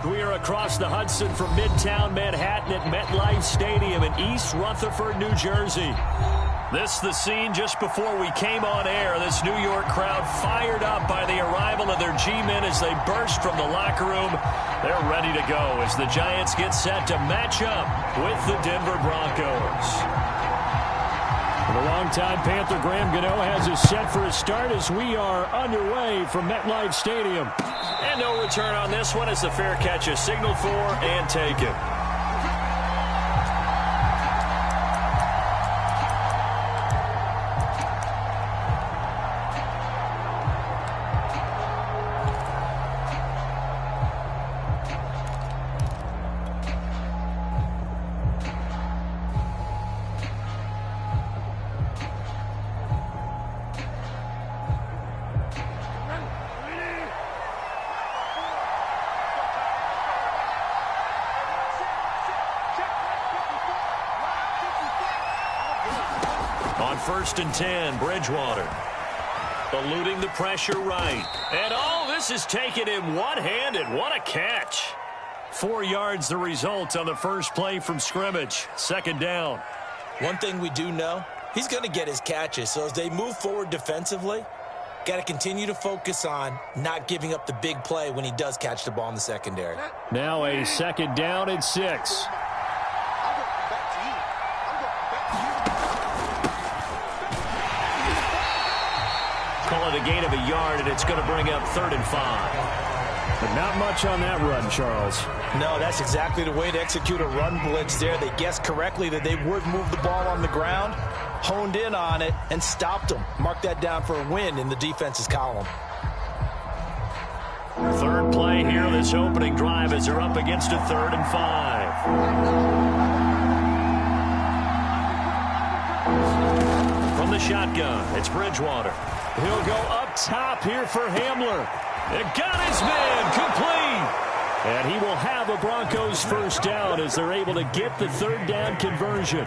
We are across the Hudson from Midtown Manhattan at MetLife Stadium in East Rutherford, New Jersey. This is the scene just before we came on air. This New York crowd fired up by the arrival of their G-men as they burst from the locker room. They're ready to go as the Giants get set to match up with the Denver Broncos. The longtime Panther Graham Gano has us set for a start as we are underway from MetLife Stadium. And no return on this one as the fair catch is signaled for and taken. On 1st and 10, Bridgewater. Eluding the pressure right. And this is taken in one-handed. What a catch. 4 yards the result on the first play from scrimmage. 2nd down. One thing we do know, he's going to get his catches. So as they move forward defensively, got to continue to focus on not giving up the big play when he does catch the ball in the secondary. Now a 2nd down and 6. Call it a gain of a yard, and it's going to bring up 3rd and 5. But not much on that run, Charles. No, that's exactly the way to execute a run blitz there. They guessed correctly that they would move the ball on the ground, honed in on it, and stopped them. Mark that down for a win in the defense's column. 3rd play here, this opening drive, as they're up against a 3rd and 5. From the shotgun, it's Bridgewater. He'll go up top here for Hamler. It got his man complete. And he will have a Broncos first down as they're able to get the 3rd down conversion.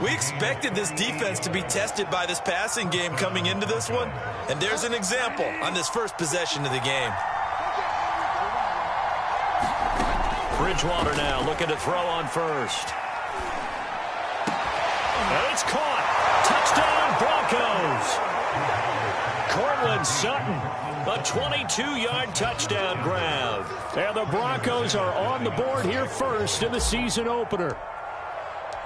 We expected this defense to be tested by this passing game coming into this one. And there's an example on this first possession of the game. Bridgewater now looking to throw on 1st. And it's caught. Touchdown Broncos. Cortland Sutton, a 22-yard touchdown grab. And the Broncos are on the board here first in the season opener.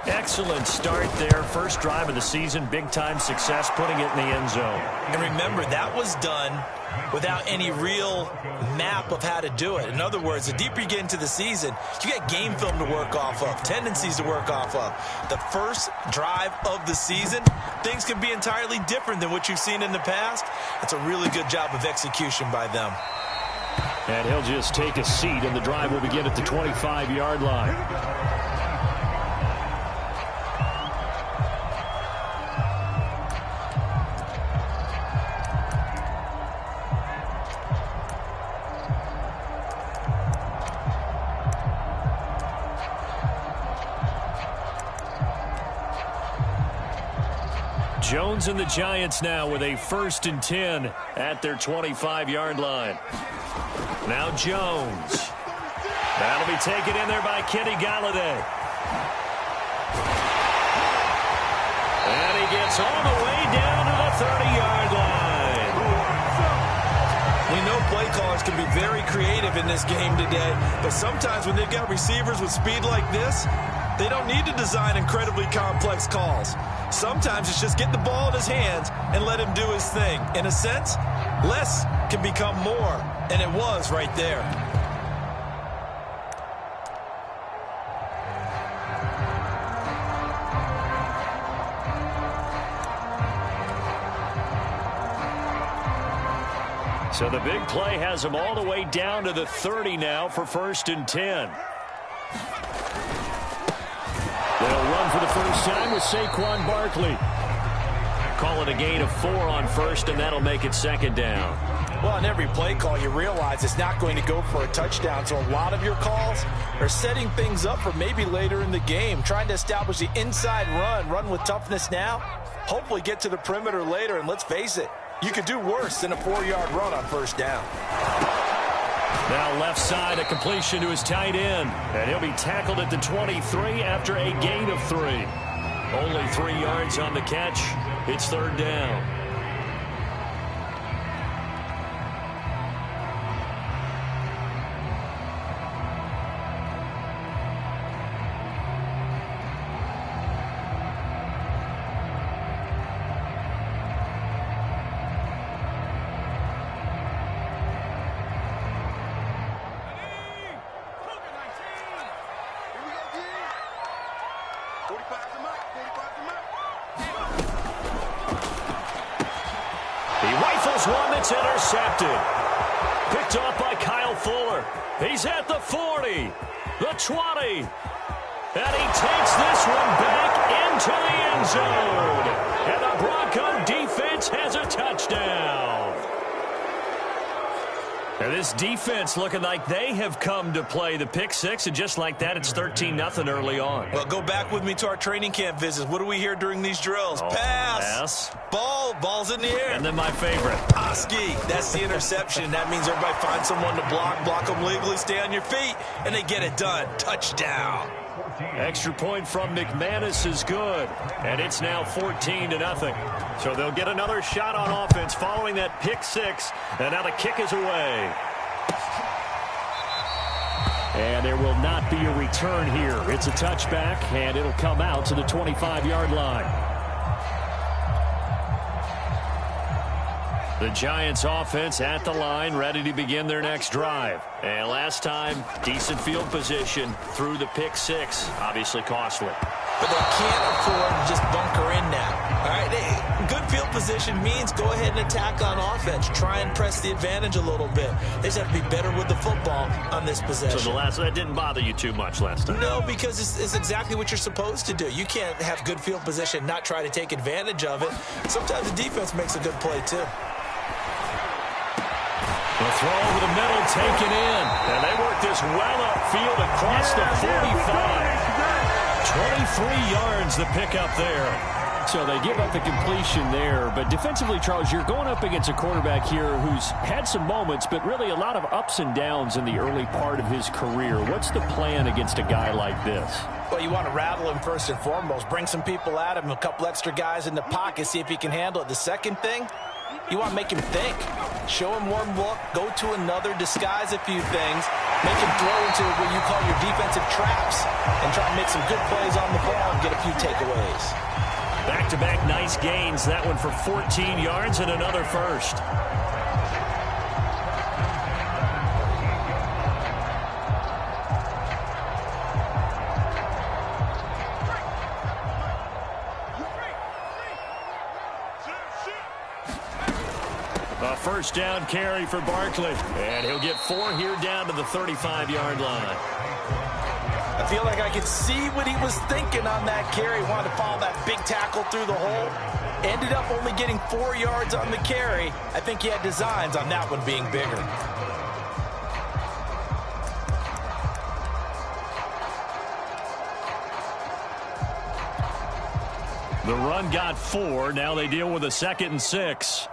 Excellent start there. First drive of the season. Big-time success putting it in the end zone. And remember, that was done without any real map of how to do it. In other words, the deeper you get into the season, you get game film to work off of, tendencies to work off of. The first drive of the season, things can be entirely different than what you've seen in the past. It's a really good job of execution by them. And he'll just take a seat, and the drive will begin at the 25-yard line. Jones and the Giants now with a 1st and 10 at their 25-yard line. Now Jones. That'll be taken in there by Kenny Galladay. And he gets all the way down to the 30-yard line. We know play callers can be very creative in this game today, but sometimes when they've got receivers with speed like this, they don't need to design incredibly complex calls. Sometimes it's just get the ball in his hands and let him do his thing. In a sense, less can become more, and it was right there. So the big play has him all the way down to the 30 now for 1st and 10. They'll run for the first time with Saquon Barkley. Call it a gain of 4 on 1st, and that'll make it 2nd down. Well, on every play call, you realize it's not going to go for a touchdown. So a lot of your calls are setting things up for maybe later in the game, trying to establish the inside run with toughness now, hopefully get to the perimeter later. And let's face it, you could do worse than a 4-yard run on 1st down. Now left side, a completion to his tight end. And he'll be tackled at the 23 after a gain of 3. Only 3 yards on the catch. It's third down. One that's intercepted. Picked off by Kyle Fuller. He's at the 40, the 20. And he takes this one back into the end zone. And the Bronco defense has a touchdown. And this defense looking like they have come to play the pick six, and just like that, it's 13-0 early on. Well, go back with me to our training camp visits. What do we hear during these drills? Pass. Ball's in the air. And then my favorite. Oski. That's the interception. That means everybody finds someone to block them legally, stay on your feet, and they get it done. Touchdown. Extra point from McManus is good, and it's now 14-0. So they'll get another shot on offense following that pick six, and now the kick is away. And there will not be a return here. It's a touchback, and it'll come out to the 25-yard line. The Giants offense at the line, ready to begin their next drive. And last time, decent field position through the pick six. Obviously costly. But they can't afford to just bunker in now. All right, good field position means go ahead and attack on offense. Try and press the advantage a little bit. They just have to be better with the football on this possession. So that didn't bother you too much last time? No, because it's exactly what you're supposed to do. You can't have good field position, not try to take advantage of it. Sometimes the defense makes a good play, too. The throw over the middle taken in. And they work this well upfield across the 45. 23 yards the pickup there. So they give up the completion there. But defensively, Charles, you're going up against a quarterback here who's had some moments, but really a lot of ups and downs in the early part of his career. What's the plan against a guy like this? Well, you want to rattle him first and foremost. Bring some people at him, a couple extra guys in the pocket, see if he can handle it. The second thing, you want to make him think. Show him one look, go to another, disguise a few things, make him throw into what you call your defensive traps, and try to make some good plays on the ball and get a few takeaways. Back-to-back nice gains. That one for 14 yards and another first. A first down carry for Barkley. And he'll get 4 here down to the 35-yard line. I feel like I could see what he was thinking on that carry. Wanted to follow that big tackle through the hole. Ended up only getting 4 yards on the carry. I think he had designs on that one being bigger. The run got 4. Now they deal with a 2nd and 6.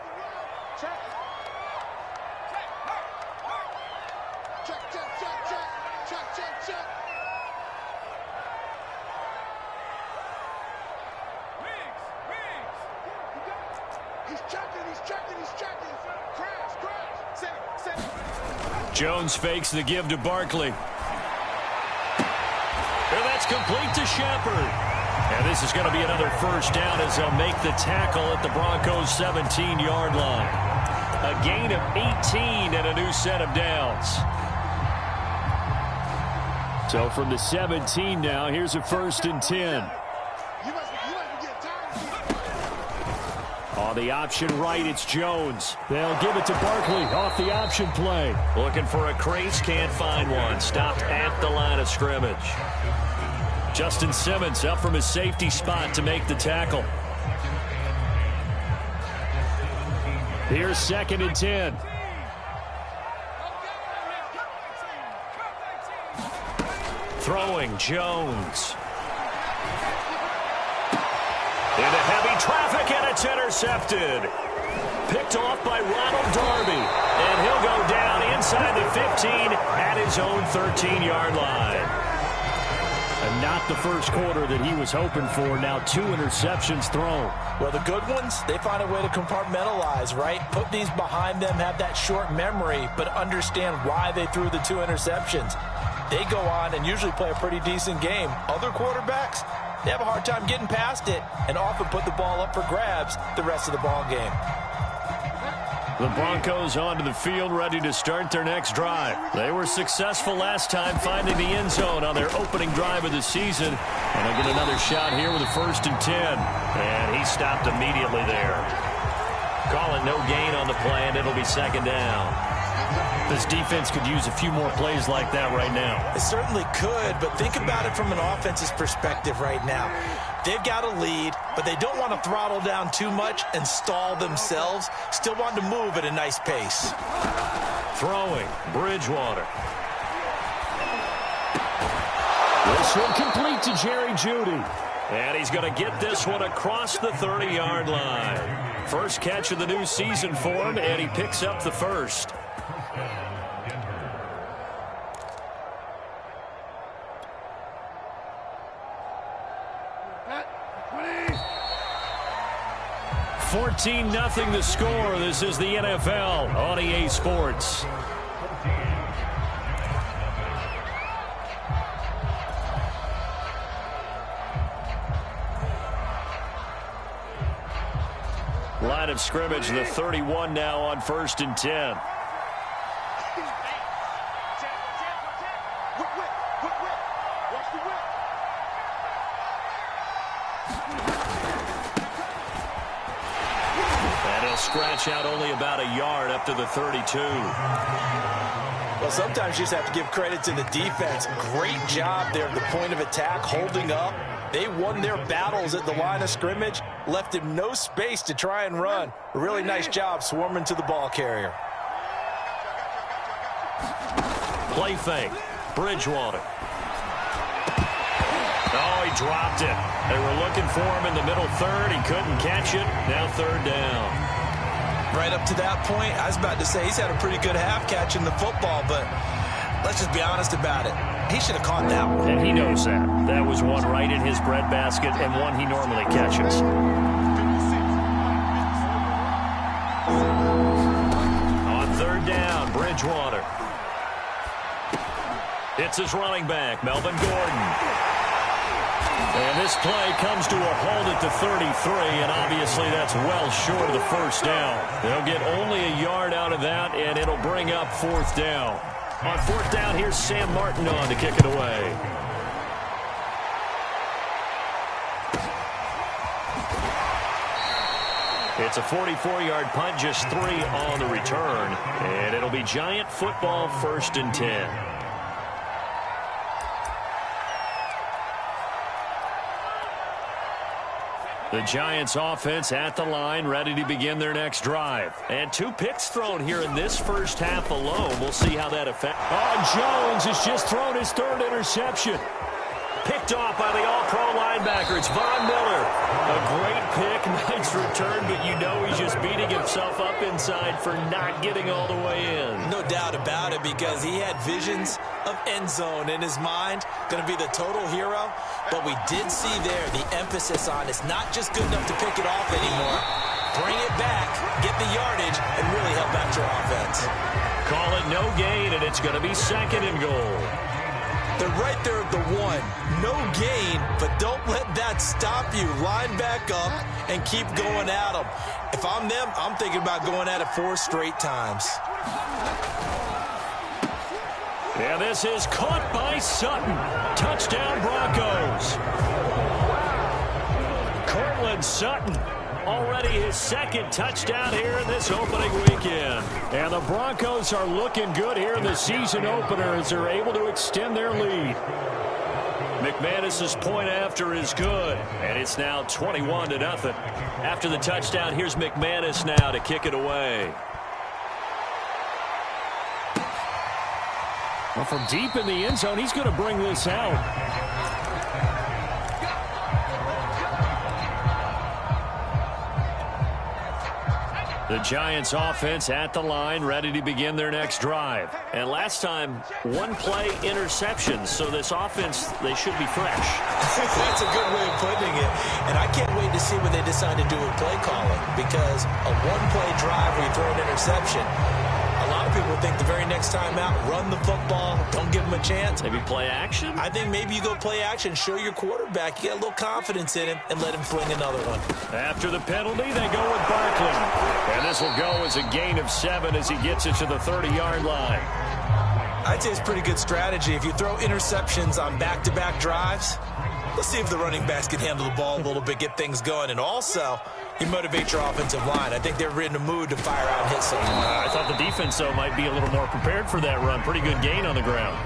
Jones fakes the give to Barkley. And that's complete to Shepard. And this is going to be another first down as they'll make the tackle at the Broncos' 17-yard line. A gain of 18 and a new set of downs. So from the 17 now, here's a 1st and 10. On the option right, it's Jones. They'll give it to Barkley off the option play. Looking for a crease, can't find one. Stopped at the line of scrimmage. Justin Simmons up from his safety spot to make the tackle. Here's 2nd and 10. Throwing Jones. Into heavy traffic, and it's intercepted. Picked off by Ronald Darby. And he'll go down inside the 15 at his own 13-yard line. And not the first quarter that he was hoping for. Now 2 interceptions thrown. Well, the good ones, they find a way to compartmentalize, right? Put these behind them, have that short memory, but understand why they threw the 2 interceptions. They go on and usually play a pretty decent game. Other quarterbacks, they have a hard time getting past it and often put the ball up for grabs the rest of the ball game. The Broncos onto the field, ready to start their next drive. They were successful last time finding the end zone on their opening drive of the season. And they'll get another shot here with a 1st and 10. And he stopped immediately there. Call it no gain on the play, and it'll be 2nd down. This defense could use a few more plays like that right now. It certainly could, but think about it from an offense's perspective right now. They've got a lead, but they don't want to throttle down too much and stall themselves. Still want to move at a nice pace. Throwing, Bridgewater. This one complete to Jerry Jeudy. And he's going to get this one across the 30-yard line. First catch of the new season for him, and he picks up the first. $14-0 the score. This is the NFL on EA Sports. Line of scrimmage, the 31 now on 1st and 10. Scratch out only about a yard up to the 32. Well, sometimes you just have to give credit to the defense. Great job there at the point of attack, holding up. They won their battles at the line of scrimmage, left him no space to try and run. A really nice job swarming to the ball carrier. Play fake. Bridgewater. Oh, he dropped it. They were looking for him in the middle third. He couldn't catch it. Now 3rd down. Right up to that point, I was about to say he's had a pretty good half catching the football, but let's just be honest about it. He should have caught that one. And he knows that. That was one right in his breadbasket and one he normally catches. On 3rd down, Bridgewater. It's his running back, Melvin Gordon. And this play comes to a halt at the 33, and obviously that's well short of the 1st down. They'll get only a yard out of that, and it'll bring up 4th down. On 4th down, here's Sam Martin on to kick it away. It's a 44-yard punt, just 3 on the return, and it'll be Giant football 1st and 10. The Giants offense at the line, ready to begin their next drive. And 2 picks thrown here in this first half alone. We'll see how that affects. Oh, Jones has just thrown his 3rd interception. Picked off by the all-pro linebacker. It's Von Miller. A great pick, nice return, but you know he's just beating himself up inside for not getting all the way in. No doubt about it, because he had visions of end zone in his mind. Going to be the total hero. But we did see there the emphasis on it's not just good enough to pick it off anymore. Bring it back, get the yardage, and really help out your offense. Call it no gain, and it's going to be 2nd and goal. They're right there at the 1. No gain, but don't let that stop you. Line back up and keep going at them. If I'm them, I'm thinking about going at it 4 straight times. And this is caught by Sutton. Touchdown, Broncos. Cortland Sutton. Already his 2nd touchdown here in this opening weekend. And the Broncos are looking good here in the season opener as they're able to extend their lead. McManus's point after is good, and it's now 21-0. After the touchdown, here's McManus now to kick it away. Well, from deep in the end zone, he's going to bring this out. The Giants offense at the line, ready to begin their next drive. And last time, one play interceptions. So this offense, they should be fresh. That's a good way of putting it. And I can't wait to see what they decide to do with play calling. Because a one-play drive where you throw an interception, a lot of people think the very next time out, run the football, don't give them a chance. Maybe play action? I think maybe you go play action, show your quarterback, you get a little confidence in him, and let him fling another one. After the penalty, they go with Barkley. And this will go as a gain of 7 as he gets it to the 30-yard line. I'd say it's pretty good strategy. If you throw interceptions on back-to-back drives, let's see if the running backs can handle the ball a little bit, get things going, and also you motivate your offensive line. I think they're in the mood to fire out and hit someone. I thought the defense, though, might be a little more prepared for that run. Pretty good gain on the ground.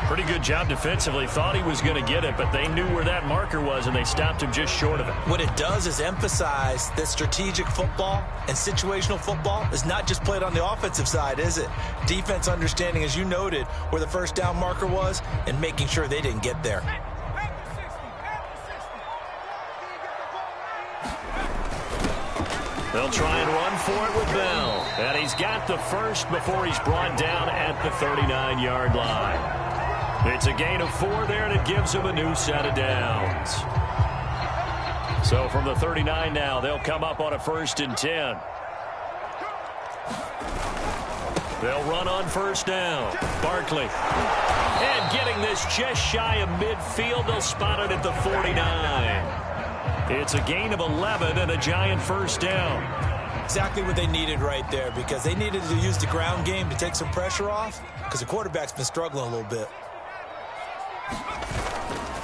Pretty good job defensively. Thought he was going to get it, but they knew where that marker was, and they stopped him just short of it. What it does is emphasize that strategic football and situational football is not just played on the offensive side, is it? Defense understanding, as you noted, where the first down marker was and making sure they didn't get there. They'll try and run for it with Bell. And he's got the first before he's brought down at the 39-yard line. It's a gain of 4 there, and it gives him a new set of downs. So from the 39 now, they'll come up on a 1st and 10. They'll run on 1st down. Barkley. And getting this just shy of midfield, they'll spot it at the 49. It's a gain of 11 and a Giant 1st down. Exactly what they needed right there, because they needed to use the ground game to take some pressure off, because the quarterback's been struggling a little bit.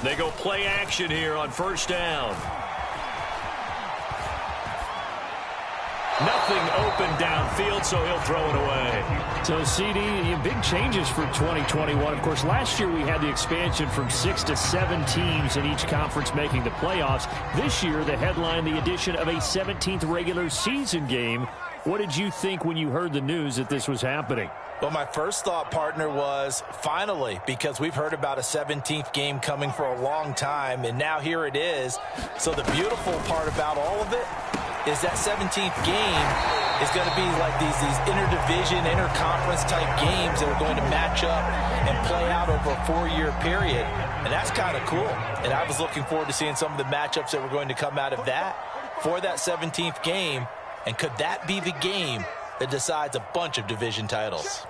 They go play action here on 1st down. Nothing open downfield, so he'll throw it away. So, CD, big changes for 2021. Of course, last year we had the expansion from 6 to 7 teams in each conference making the playoffs. This year, the headline, the addition of a 17th regular season game. What did you think when you heard the news that this was happening? Well, my first thought, partner, was finally, because we've heard about a 17th game coming for a long time, and now here it is. So the beautiful part about all of it is that 17th game is going to be like these interdivision, interconference type games that are going to match up and play out over a 4-year period. And that's kind of cool. And I was looking forward to seeing some of the matchups that were going to come out of that for that 17th game. And could that be the game that decides a bunch of division titles?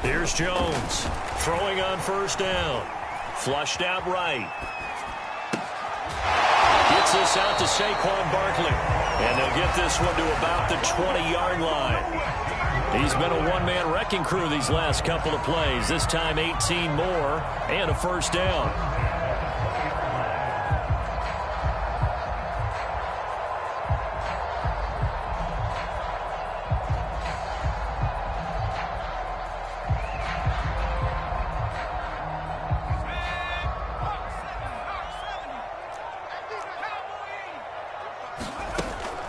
Here's Jones throwing on 1st down. Flushed out right. Gets this out to Saquon Barkley. And they'll get this one to about the 20-yard line. He's been a one-man wrecking crew these last couple of plays. This time 18 more and a 1st down.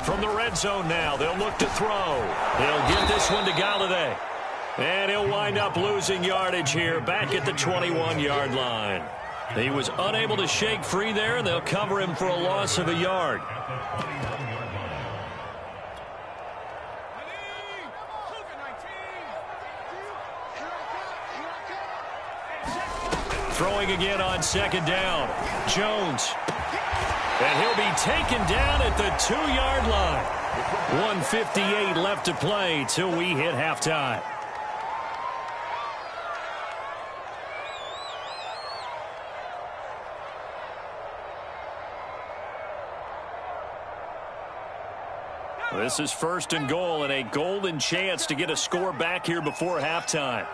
From the red zone now, they'll look to throw. They'll get this one to Galladay. And he'll wind up losing yardage here back at the 21-yard line. He was unable to shake free there, and they'll cover him for a loss of a yard. Throwing again on 2nd down. Jones. And he'll be taken down at the 2-yard line. 1:58 left to play till we hit halftime. This is 1st and goal, and a golden chance to get a score back here before halftime.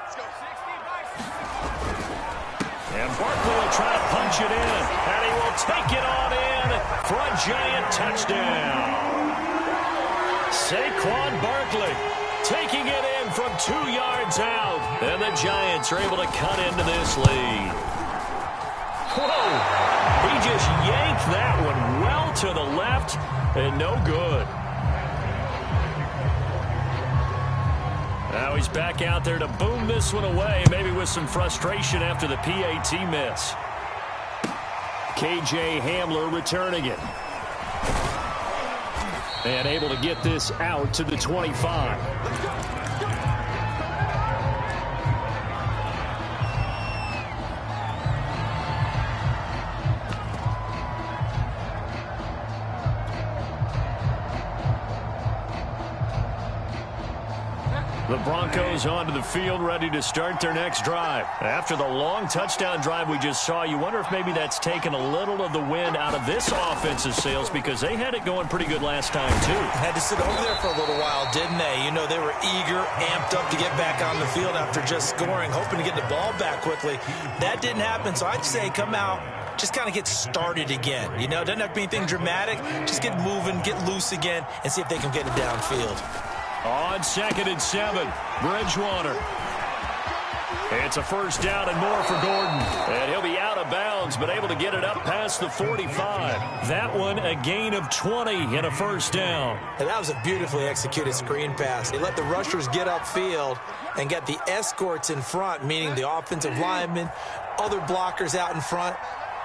And Barkley will try to punch it in, and he will take it on in for a Giant touchdown. Saquon Barkley taking it in from 2 yards out, and the Giants are able to cut into this lead. Whoa! He just yanked that one well to the left, and no good. Now he's back out there to boom this one away, maybe with some frustration after the PAT miss. KJ Hamler returning it. And able to get this out to the 25. The Broncos onto the field, ready to start their next drive. After the long touchdown drive we just saw, you wonder if maybe that's taken a little of the wind out of this offensive sails, because they had it going pretty good last time, too. Had to sit over there for a little while, didn't they? You know, they were eager, amped up to get back on the field after just scoring, hoping to get the ball back quickly. That didn't happen, so I'd say come out, just kind of get started again. You know, doesn't have to be anything dramatic. Just get moving, get loose again, and see if they can get it downfield. On 2nd and 7, Bridgewater. It's a first down and more for Gordon. And he'll be out of bounds, but able to get it up past the 45. That one a gain of 20 and a first down. And that was a beautifully executed screen pass. They let the rushers get upfield and get the escorts in front, meaning the offensive linemen, other blockers out in front.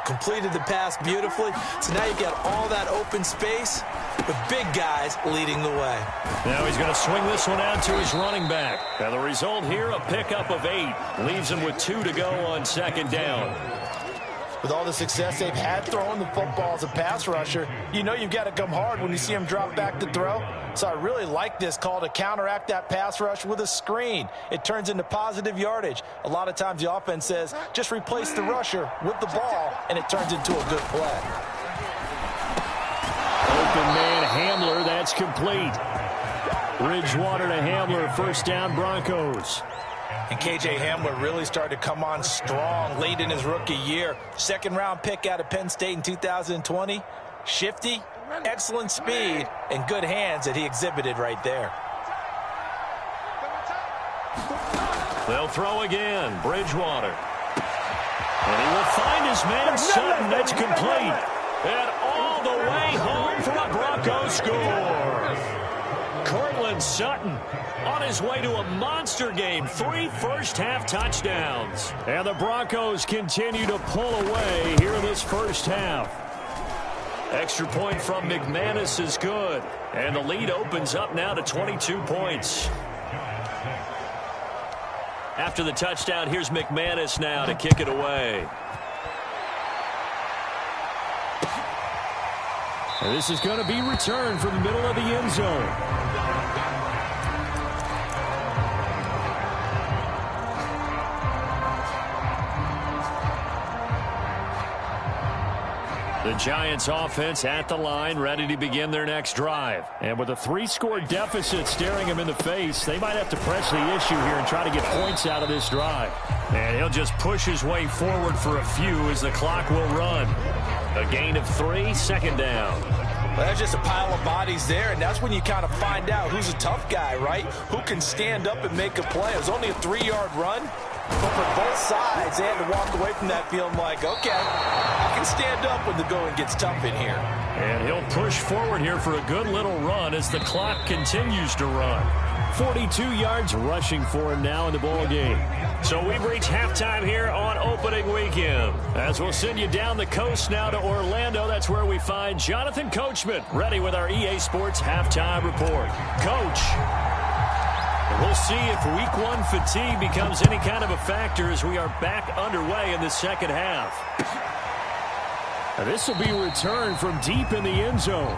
Completed the pass beautifully. So now you've got all that open space with big guys leading the way. Now he's going to swing this one out to his running back. And the result here, a pickup of 8. Leaves him with 2 to go on 2nd down. With all the success they've had throwing the football as a pass rusher, you know you've got to come hard when you see him drop back to throw. So I really like this call to counteract that pass rush with a screen. It turns into positive yardage. A lot of times the offense says, just replace the rusher with the ball, and it turns into a good play. Open man Hamler, that's complete. Bridgewater to Hamler, first down Broncos. And KJ Hamler really started to come on strong late in his rookie year. 2nd-round pick out of Penn State in 2020. Shifty, excellent speed, and good hands that he exhibited right there. They'll throw again, Bridgewater. And he will find his man Sutton. That's complete. And all the way home for a Broncos score. Cortland Sutton on his way to a monster game. 3 first-half touchdowns. And the Broncos continue to pull away here in this first half. Extra point from McManus is good. And the lead opens up now to 22 points. After the touchdown, here's McManus now to kick it away. And this is going to be returned from the middle of the end zone. The Giants offense at the line, ready to begin their next drive. And with a 3-score deficit staring them in the face, they might have to press the issue here and try to get points out of this drive. And he'll just push his way forward for a few as the clock will run. A gain of 3, 2nd down. Well, there's just a pile of bodies there, and that's when you kind of find out who's a tough guy, right? Who can stand up and make a play. It was only a 3-yard run. But for both sides, they had to walk away from that feeling like, okay, I can stand up when the going gets tough in here. And he'll push forward here for a good little run as the clock continues to run. 42 yards rushing for him now in the ball game. So we've reached halftime here on opening weekend. As we'll send you down the coast now to Orlando, that's where we find Jonathan Coachman ready with our EA Sports halftime report. Coach. We'll see if week 1 fatigue becomes any kind of a factor as we are back underway in the second half. This will be returned from deep in the end zone.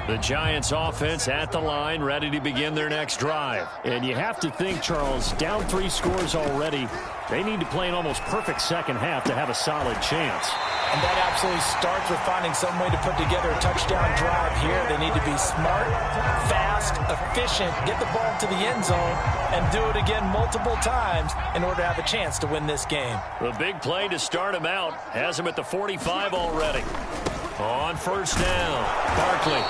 The Giants offense at the line, ready to begin their next drive. And you have to think, Charles, down 3 scores already. They need to play an almost perfect second half to have a solid chance. And that absolutely starts with finding some way to put together a touchdown drive here. They need to be smart, fast, efficient, get the ball to the end zone, and do it again multiple times in order to have a chance to win this game. The big play to start him out has him at the 45 already. On first down, Barkley.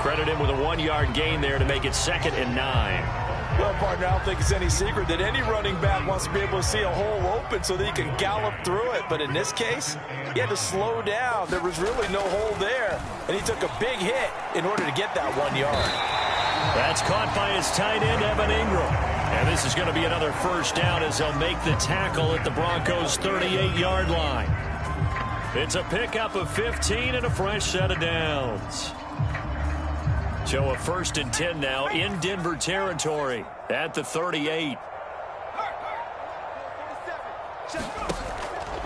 Credit him with a 1-yard gain there to make it 2nd and 9. Well, partner, I don't think it's any secret that any running back wants to be able to see a hole open so that he can gallop through it. But in this case, he had to slow down. There was really no hole there, and he took a big hit in order to get that 1 yard. That's caught by his tight end, Evan Ingram. And this is going to be another first down as they'll make the tackle at the Broncos' 38-yard line. It's a pickup of 15 and a fresh set of downs. So a 1st and 10 now in Denver territory at the 38.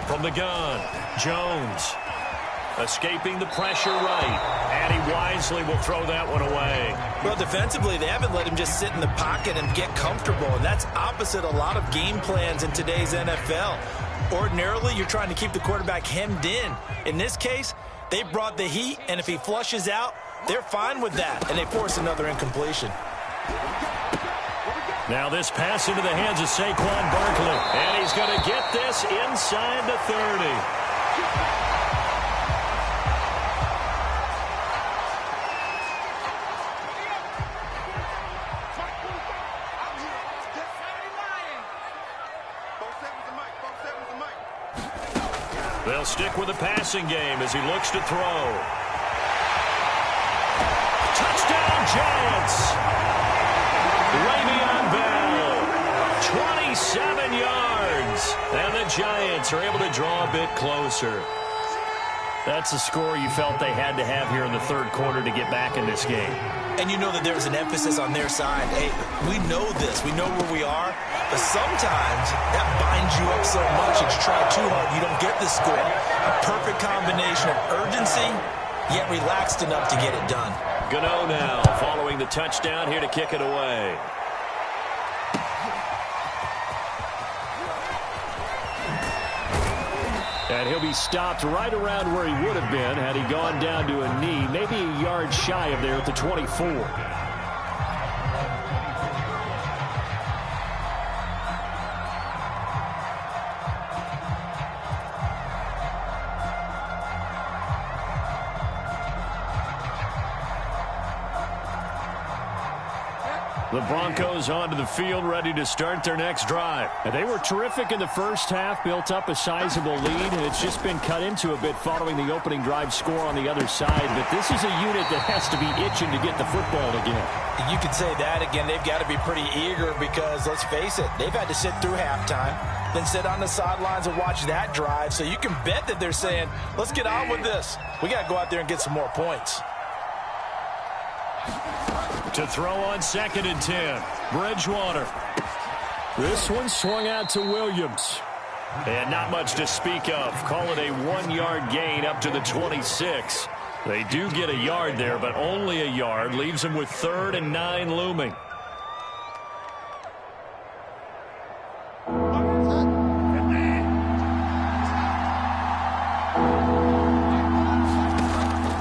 From the gun, Jones escaping the pressure right. And he wisely will throw that one away. Well, defensively, they haven't let him just sit in the pocket and get comfortable. And that's opposite a lot of game plans in today's NFL. Ordinarily, you're trying to keep the quarterback hemmed in. In this case, they brought the heat, and if he flushes out, they're fine with that, and they force another incompletion. Now this pass into the hands of Saquon Barkley, and he's going to get this inside the 30. They'll stick with the passing game as he looks to throw. Touchdown, Giants! Le'Veon Bell, 27 yards. And the Giants are able to draw a bit closer. That's a score you felt they had to have here in the third quarter to get back in this game. And you know that there was an emphasis on their side. Hey, we know this. We know where we are. But sometimes that binds you up so much that you try too hard, you don't get the score. A perfect combination of urgency, yet relaxed enough to get it done. Gano now following the touchdown here to kick it away. And he'll be stopped right around where he would have been had he gone down to a knee, maybe a yard shy of there at the 24. The Broncos onto the field, ready to start their next drive. And they were terrific in the first half, built up a sizable lead, and it's just been cut into a bit following the opening drive score on the other side. But this is a unit that has to be itching to get the football again. You could say that again. They've got to be pretty eager because, let's face it, they've had to sit through halftime, then sit on the sidelines and watch that drive. So you can bet that they're saying, let's get on with this. We got to go out there and get some more points. To throw on 2nd and 10, Bridgewater. This one swung out to Williams. And not much to speak of. Call it a 1-yard gain up to the 26. They do get a yard there, but only a yard. Leaves them with 3rd and 9 looming.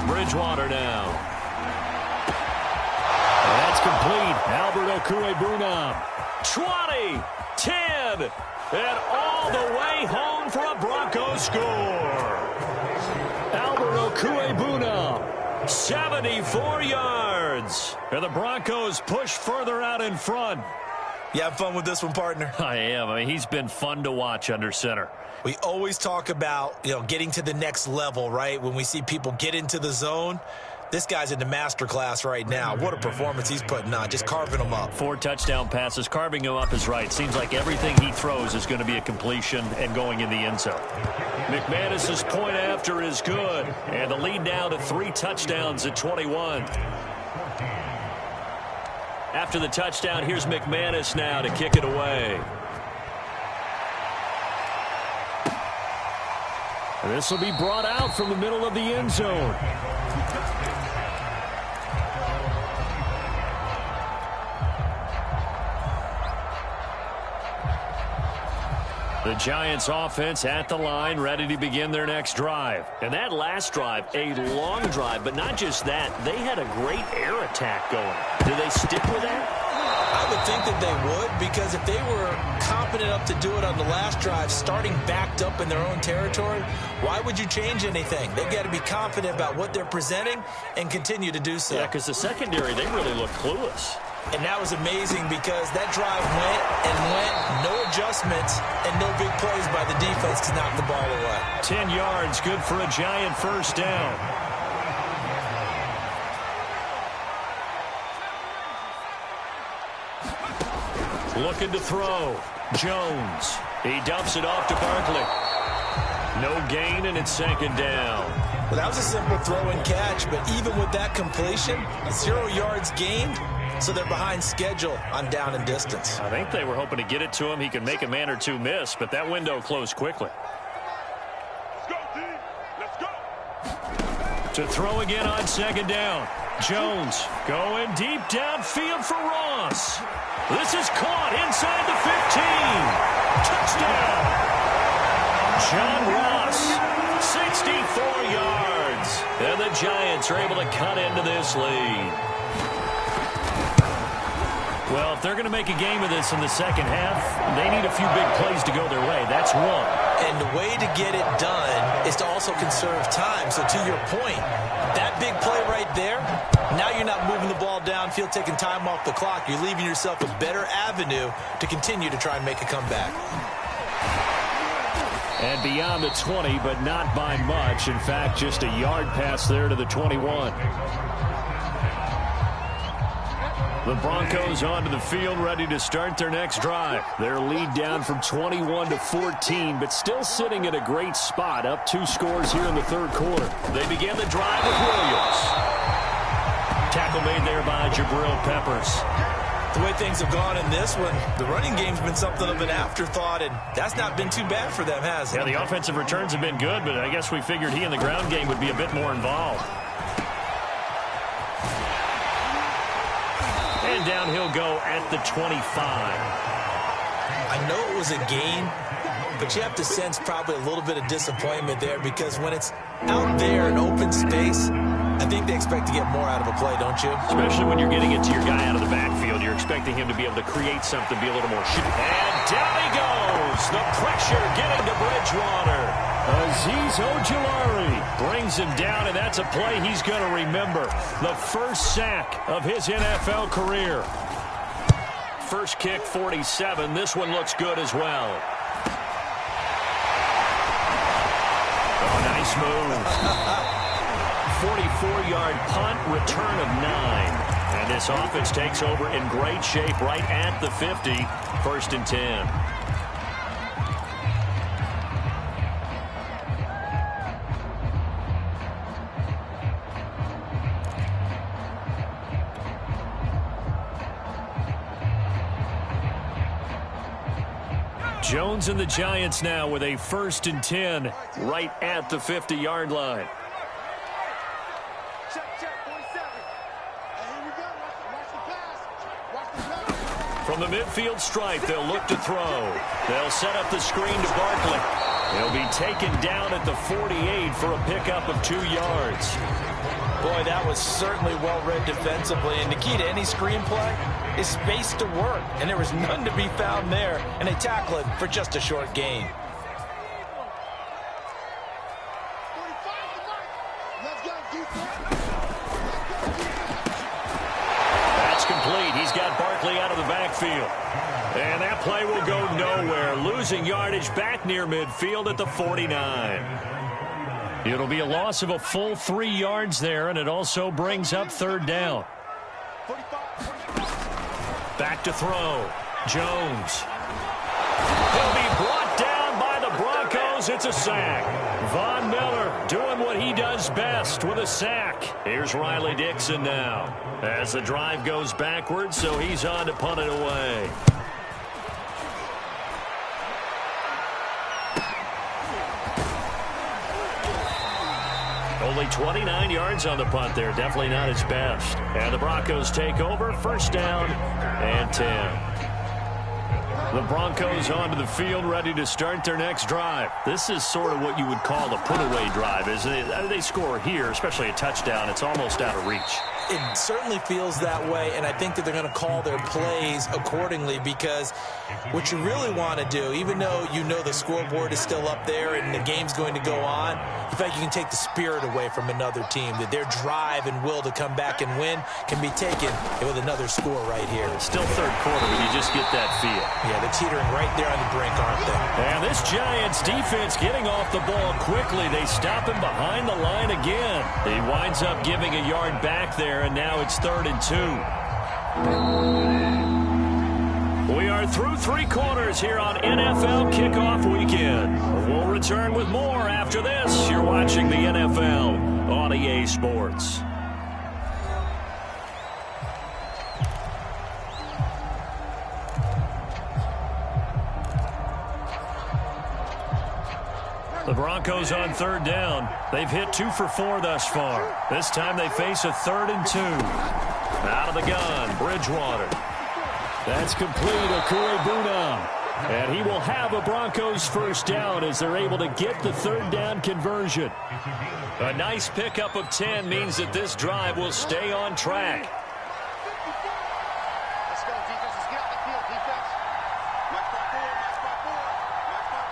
Bridgewater now. Complete. Albert Okwuegbunam. 20, 10, and all the way home for a Broncos score. Albert Okwuegbunam, 74 yards. And the Broncos push further out in front. You have fun with this one, partner? I am. I mean, he's been fun to watch under center. We always talk about, getting to the next level, right? When we see people get into the zone. This guy's in the master class right now. What a performance he's putting on, just carving them up. 4 touchdown passes. Carving him up is right. Seems like everything he throws is going to be a completion and going in the end zone. McManus's point after is good. And the lead now to 3 touchdowns at 21. After the touchdown, here's McManus now to kick it away. This will be brought out from the middle of the end zone. The Giants offense at the line, ready to begin their next drive. And that last drive, a long drive, but not just that. They had a great air attack going. Do they stick with that? I would think that they would, because if they were confident enough to do it on the last drive, starting backed up in their own territory, why would you change anything? They've got to be confident about what they're presenting and continue to do so. Yeah, because the secondary, they really look clueless. And that was amazing because that drive went and went, no adjustments, and no big plays by the defense to knock the ball away. 10 yards, good for a Giant first down. Looking to throw. Jones. He dumps it off to Barkley. No gain, and it's second down. Well, that was a simple throw and catch, but even with that completion, 0 yards gained, so they're behind schedule on down and distance. I think they were hoping to get it to him. He could make a man or two miss, but that window closed quickly. Let's go, D. Let's go. To throw again on second down. Jones going deep downfield for Ross. This is caught inside the 15. Touchdown. John Ross, 64 yards. And the Giants are able to cut into this lead. Well, if they're going to make a game of this in the second half, they need a few big plays to go their way. That's one. And the way to get it done is to also conserve time. So to your point, that big play right there, now you're not moving the ball downfield, taking time off the clock. You're leaving yourself a better avenue to continue to try and make a comeback. And beyond the 20, but not by much. In fact, just a yard pass there to the 21. The Broncos onto the field, ready to start their next drive. Their lead down from 21 to 14, but still sitting at a great spot, up 2 scores here in the third quarter. They begin the drive with Williams. Tackle made there by Jabril Peppers. The way things have gone in this one, the running game's been something of an afterthought, and that's not been too bad for them, has it? Yeah, the offensive returns have been good, but I guess we figured he in the ground game would be a bit more involved. And down he'll go at the 25. I know it was a gain, but you have to sense probably a little bit of disappointment there because when it's out there in open space, I think they expect to get more out of a play, don't you? Especially when you're getting it to your guy out of the backfield. You're expecting him to be able to create something, be a little more shoot. And down he goes. The pressure getting to Bridgewater. Azeez Ojulari brings him down, and that's a play he's going to remember. The first sack of his NFL career. First kick, 47. This one looks good as well. Oh, nice move. 44-yard punt, return of 9. And this offense takes over in great shape right at the 50. First and 10. Jones and the Giants now with a first and 10 right at the 50-yard line. From the midfield stripe, they'll look to throw. They'll set up the screen to Barkley. He'll be taken down at the 48 for a pickup of 2 yards. Boy, that was certainly well-read defensively. And the key to any screenplay is space to work. And there was none to be found there. And they tackle it for just a short gain. That's complete. He's got Barkley out of the backfield. And that play will go nowhere. Losing yardage back near midfield at the 49. It'll be a loss of a full 3 yards there, and it also brings up third down. Back to throw. Jones. He'll be brought down by the Broncos. It's a sack. Von Miller doing what he does best with a sack. Here's Riley Dixon now as the drive goes backwards, so he's on to punt it away. Only 29 yards on the punt there. Definitely not his best. And the Broncos take over. First down and 10. The Broncos onto the field, ready to start their next drive. This is sort of what you would call a put-away drive, isn't it? They score here, especially a touchdown. It's almost out of reach. It certainly feels that way, and I think that they're going to call their plays accordingly, because what you really want to do, even though you know the scoreboard is still up there and the game's going to go on, you feel like you can take the spirit away from another team, that their drive and will to come back and win can be taken with another score right here. Still third quarter, but you just get that feel. Yeah, they're teetering right there on the brink, aren't they? And this Giants defense getting off the ball quickly. They stop him behind the line again. He winds up giving a yard back there, and now it's 3rd and 2. We are through 3 quarters here on NFL Kickoff Weekend. We'll return with more after this. You're watching the NFL on EA Sports. The Broncos on 3rd down. They've hit 2 for 4 thus far. This time they face a 3rd and 2. Out of the gun, Bridgewater. That's complete, Okuegbunam. And he will have a Broncos first down as they're able to get the 3rd down conversion. A nice pickup of 10 means that this drive will stay on track. Let's go, defense. Let's get out the field, defense. Match by 4, match by 4, match by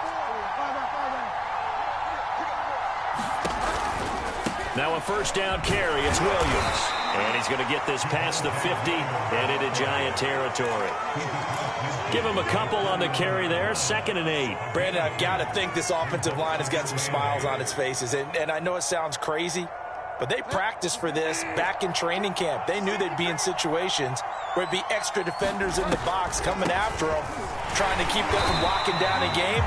4. Now a first down carry. It's Williams. And he's going to get this past the 50 and into Giant territory. Give him a couple on the carry there. 2nd and 8. Brandon, I've got to think this offensive line has got some smiles on its faces. And I know it sounds crazy, but they practiced for this back in training camp. They knew they'd be in situations where it'd be extra defenders in the box coming after them, trying to keep them from locking down a game.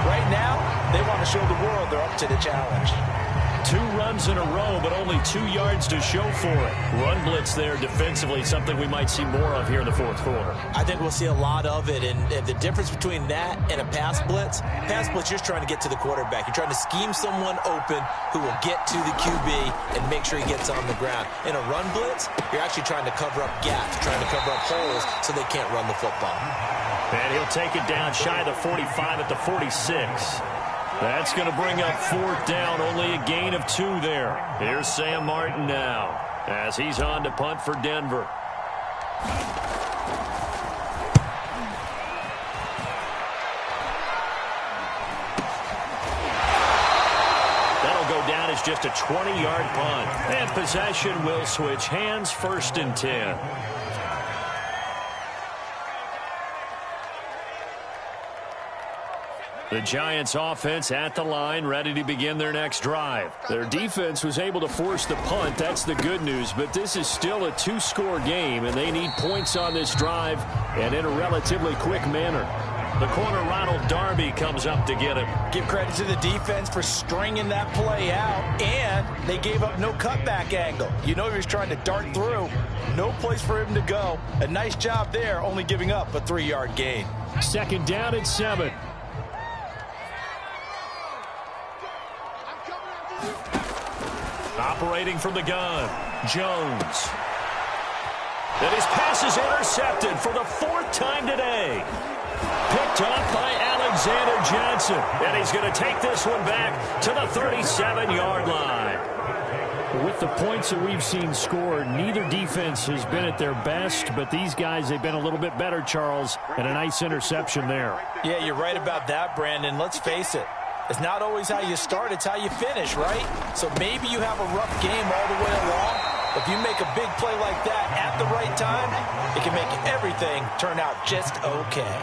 Right now, they want to show the world they're up to the challenge. 2 runs in a row, but only 2 yards to show for it. Run blitz there defensively, something we might see more of here in the 4th quarter. I think we'll see a lot of it, and the difference between that and a pass blitz, you're just trying to get to the quarterback. You're trying to scheme someone open who will get to the QB and make sure he gets on the ground. In a run blitz, you're actually trying to cover up gaps, trying to cover up holes so they can't run the football. And he'll take it down shy of the 45 at the 46. That's going to bring up 4th down, only a gain of 2 there. Here's Sam Martin now as he's on to punt for Denver. That'll go down as just a 20-yard punt. And possession will switch hands, 1st and 10. The Giants offense at the line, ready to begin their next drive. Their defense was able to force the punt. That's the good news, but this is still a 2-score game, and they need points on this drive and in a relatively quick manner. The corner, Ronald Darby, comes up to get him. Give credit to the defense for stringing that play out, and they gave up no cutback angle. You know he was trying to dart through. No place for him to go. A nice job there, only giving up a 3-yard gain. 2nd down at 7. Operating from the gun, Jones. And his pass is intercepted for the 4th time today. Picked off by Alexander Johnson. And he's going to take this one back to the 37-yard line. With the points that we've seen scored, neither defense has been at their best, but these guys, they've been a little bit better, Charles, and a nice interception there. Yeah, you're right about that, Brandon. Let's face it. It's not always how you start, it's how you finish, right? So maybe you have a rough game all the way along. If you make a big play like that at the right time, it can make everything turn out just okay.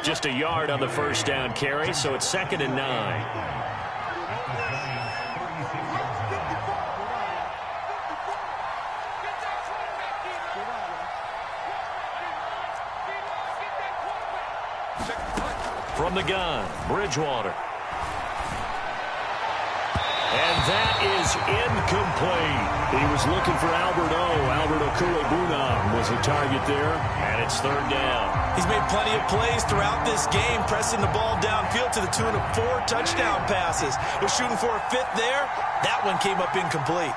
Just a yard on the first down carry, so it's 2nd and 9. From the gun, Bridgewater. And that is incomplete. He was looking for Albert Okuegbunam was the target there, and it's 3rd down. He's made plenty of plays throughout this game, pressing the ball downfield to the tune of 4 touchdown passes. Was shooting for a 5th there. That one came up incomplete.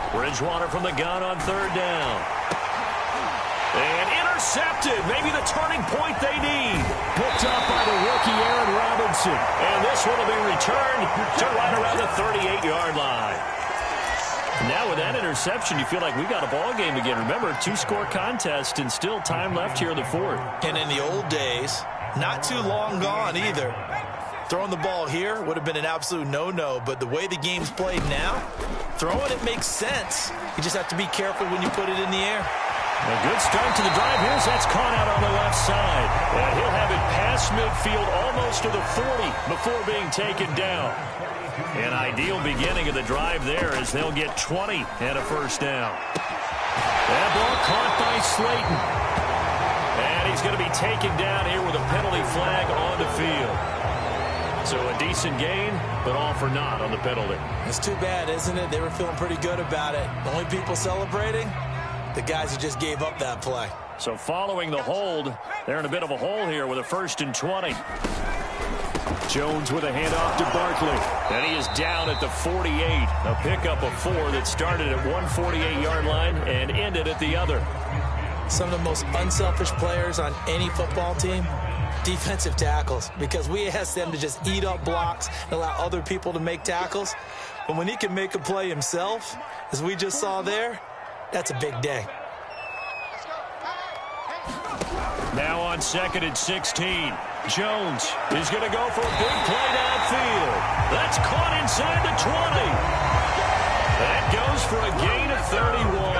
Bridgewater from the gun on 3rd down. And intercepted. Maybe the turning point they need. Picked up by the rookie Aaron Robinson. And this one will be returned to right around the 38-yard line. Now with that interception, you feel like we got a ball game again. Remember, two-score contest and still time left here in the fourth. And in the old days, not too long gone either, throwing the ball here would have been an absolute no-no, but the way the game's played now, throwing it makes sense. You just have to be careful when you put it in the air. A good start to the drive. Here's that's caught out on the left side. And he'll have it past midfield almost to the 40 before being taken down. An ideal beginning of the drive there as they'll get 20 and a first down. That ball caught by Slayton. And he's going to be taken down here with a penalty flag on the field. So a decent gain, but all for naught on the penalty. It's too bad, isn't it? They were feeling pretty good about it. The only people celebrating, the guys who just gave up that play. So following the hold, they're in a bit of a hole here with a 1st and 20. Jones with a handoff to Barkley. And he is down at the 48. A pickup of 4 that started at one 48-yard line and ended at the other. Some of the most unselfish players on any football team, defensive tackles, because we ask them to just eat up blocks and allow other people to make tackles. But when he can make a play himself, as we just saw there, that's a big day. Now on 2nd and 16. Jones is going to go for a big play downfield. That's caught inside the 20. That goes for a gain of 31.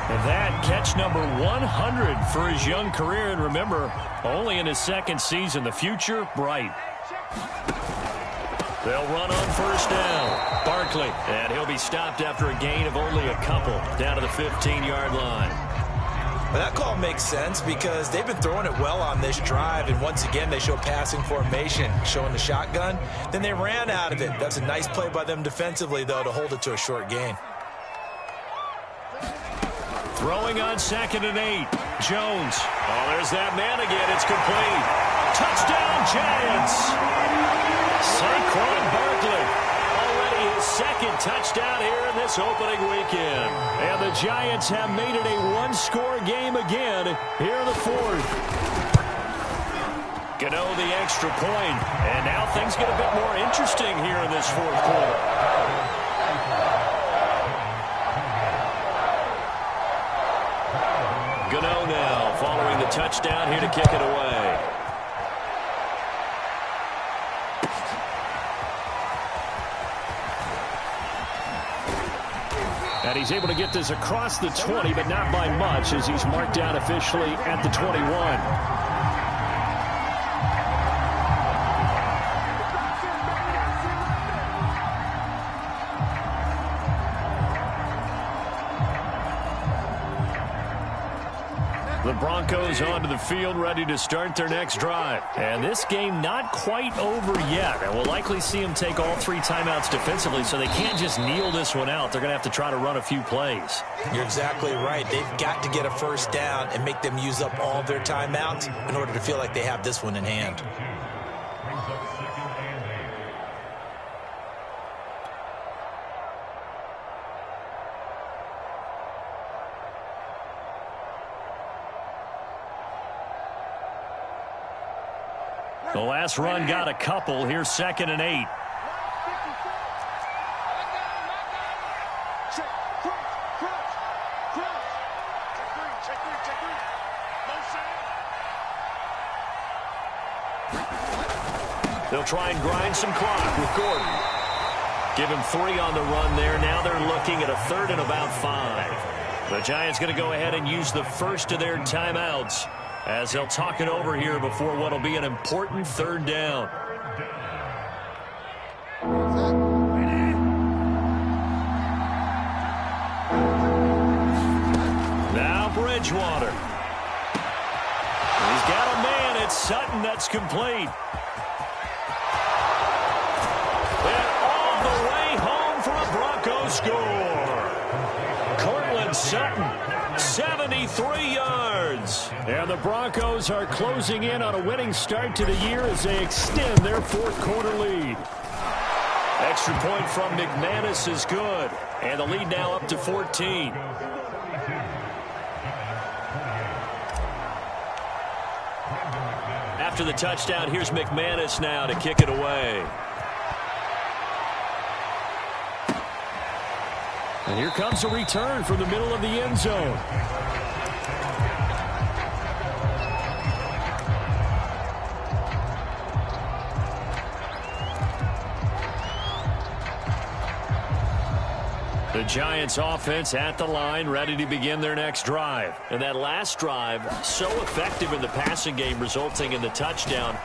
And that catch number 100 for his young career. And remember, only in his 2nd season. The future bright. They'll run on 1st down. Barkley. And he'll be stopped after a gain of only a couple down to the 15-yard line. Well, that call makes sense because they've been throwing it well on this drive, and once again they show passing formation, showing the shotgun. Then they ran out of it. That's a nice play by them defensively, though, to hold it to a short gain. Throwing on 2nd and 8. Jones. Oh, there's that man again. It's complete. Touchdown, Giants. Saquon Barkley. Already his 2nd touchdown here in this opening weekend. And the Giants have made it a one-score game again here in the 4th. Gano the extra point. And now things get a bit more interesting here in this 4th quarter. Gano now following the touchdown here to kick it away. And he's able to get this across the 20, but not by much as he's marked down officially at the 21. The Broncos onto the field, ready to start their next drive. And this game not quite over yet. And we'll likely see them take all 3 timeouts defensively, so they can't just kneel this one out. They're going to have to try to run a few plays. You're exactly right. They've got to get a first down and make them use up all their timeouts in order to feel like they have this one in hand. The last run got a couple. Here's 2nd and 8. They'll try and grind some clock with Gordon. Give him 3 on the run there. Now they're looking at a 3rd and about 5. The Giants going to go ahead and use the first of their timeouts as they'll talk it over here before what will be an important 3rd down. Now Bridgewater. He's got a man. It's Sutton. That's complete. And all the way home for a Broncos score. Cortland Sutton, 73 yards. And the Broncos are closing in on a winning start to the year as they extend their 4th quarter lead. Extra point from McManus is good. And the lead now up to 14. After the touchdown, here's McManus now to kick it away. And here comes a return from the middle of the end zone. The Giants offense at the line, ready to begin their next drive. And that last drive, so effective in the passing game, resulting in the touchdown.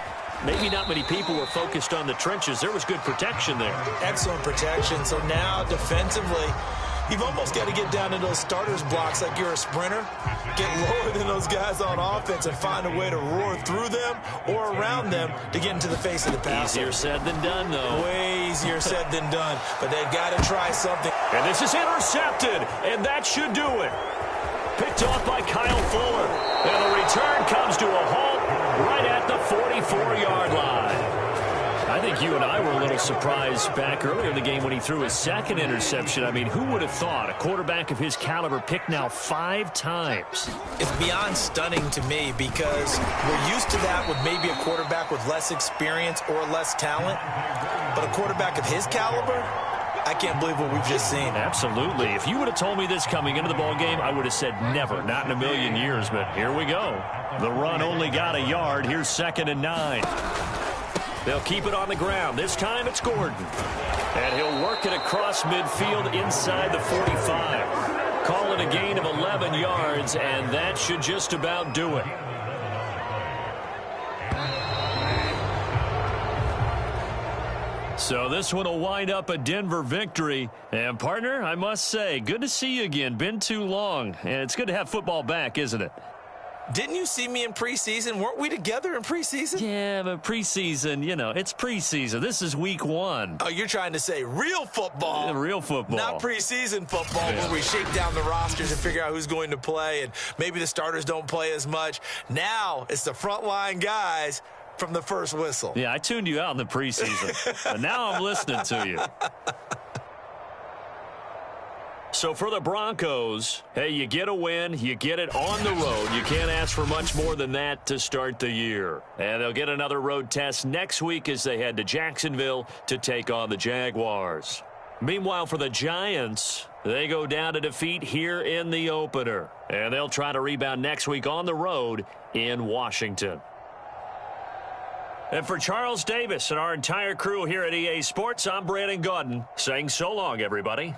Maybe not many people were focused on the trenches. There was good protection there. Excellent protection. So now defensively, you've almost got to get down to those starters blocks like you're a sprinter. Get lower than those guys on offense and find a way to roar through them or around them to get into the face of the passer. Easier said than done, though. Way easier said than done. But they've got to try something. And this is intercepted, and that should do it. Picked off by Kyle Fuller. And the return comes to a halt right at the 44-yard line. I think you and I were a little surprised back earlier in the game when he threw his second interception. I mean, who would have thought a quarterback of his caliber picked now 5 times? It's beyond stunning to me because we're used to that with maybe a quarterback with less experience or less talent. But a quarterback of his caliber, I can't believe what we've just seen. Absolutely. If you would have told me this coming into the ballgame, I would have said never, not in a million years. But here we go. The run only got a yard. Here's 2nd and 9. They'll keep it on the ground. This time it's Gordon. And he'll work it across midfield inside the 45. Call it a gain of 11 yards, and that should just about do it. So this one will wind up a Denver victory. And, partner, I must say, good to see you again. Been too long. And it's good to have football back, isn't it? Didn't you see me in preseason? Weren't we together in preseason? Yeah, but preseason, you know, it's preseason. This is week 1. Oh, you're trying to say real football. Yeah, real football. Not preseason football where we shake down the rosters and figure out who's going to play, and maybe the starters don't play as much. Now it's the frontline guys from the first whistle. Yeah, I tuned you out in the preseason. But now I'm listening to you. So for the Broncos, hey, you get a win, you get it on the road. You can't ask for much more than that to start the year. And they'll get another road test next week as they head to Jacksonville to take on the Jaguars. Meanwhile, for the Giants, they go down to defeat here in the opener. And they'll try to rebound next week on the road in Washington. And for Charles Davis and our entire crew here at EA Sports, I'm Brandon Gaudin saying so long, everybody.